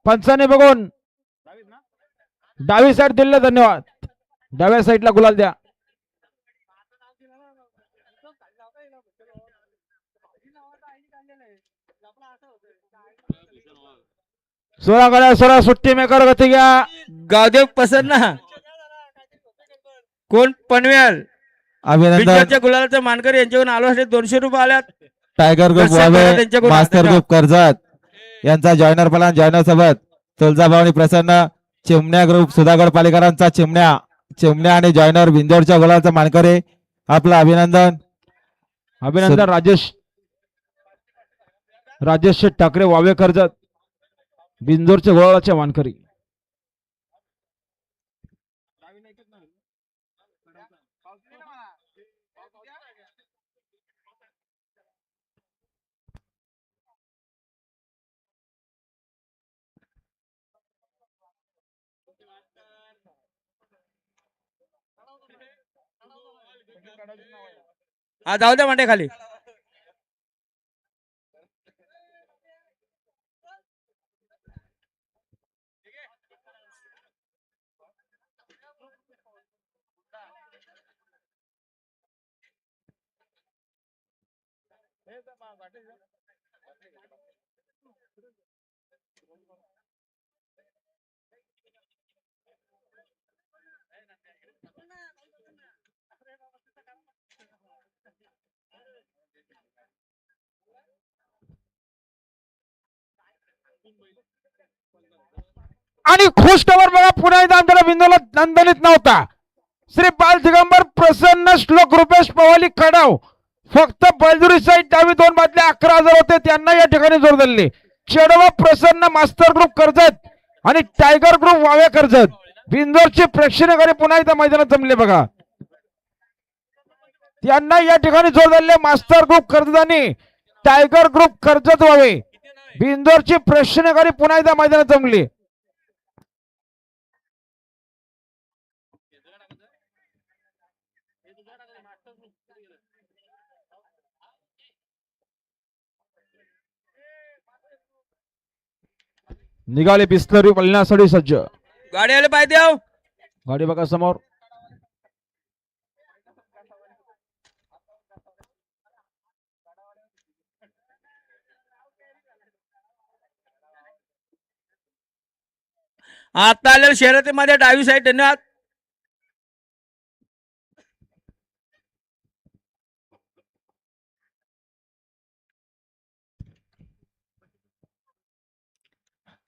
पंचाने बघून डावी साईड दिले, धन्यवाद. डाव्या साईडला गुलाल द्या. सोळा गाड्या, सोळा सुट्टी मेकर गती घ्या. गावदेव प्रसन्न कोण पनवेल अभिनंदन. गुलालाचा मानकरी यांच्याकडून आलो असले 200 रुपये आल्यात. टायगर ग्रुप दर्शक वावे, करा त्यांच्याकडून. मास्टर ग्रुप कर्जत यांचा जॉयनर पलान जॉयनर सोबत तुळजाभवानी प्रसन्न. चिमण्या ग्रुप सुधागड पालेकरांचा चिमण्या आणि जॉयनर बिंदोडच्या गोलाचा मानकरी. आपलं अभिनंदन. अभिनंदन राजेश ठाकरे वावे कर्जत, बिंजोरच्या गोळाच्या मानकरी. हा जाऊ द्या मांडे खाली. आणि खुश खबर बघा, पुन्हा एकदा आमच्याला बिंदूला नंदनीत नव्हता. श्री बाल दिगंबर प्रसन्न श्लोक रुपेश पवाली खडाव. फक्त बलजुरी साईड डावी 2 बादल्या 11,000 होते, त्यांना या ठिकाणी जोर दिले. चेडवा प्रसन्न मास्टर ग्रुप कर्जत आणि टायगर ग्रुप वावे कर्जत, बिंदोरचे प्रेक्षणीय पुन्हा एकदा मैदानात जमले बघा. त्यांना या ठिकाणी जोर दिले. मास्टर ग्रुप कर्जत आणि टायगर ग्रुप कर्जत वावे, बिंदोरची प्रेक्षणीय पुन्हा एकदा मैदानात जमली. निघाले बिस्लरी पळण्यासाठी सज्ज. गाडी आले पाहिजे. गाडी बघा समोर. आता आलेल्या शर्यतीमध्ये डावी साईड. धन्यवाद.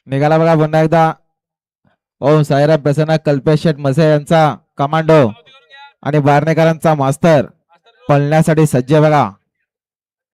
निघाला बघा पुन्हा एकदा ओम साईराम प्रसन्न कल्पेश शेठ मसे यांचा कमांडो आणि बारणेकरांचा मास्तर पळण्यासाठी सज्ज बघा.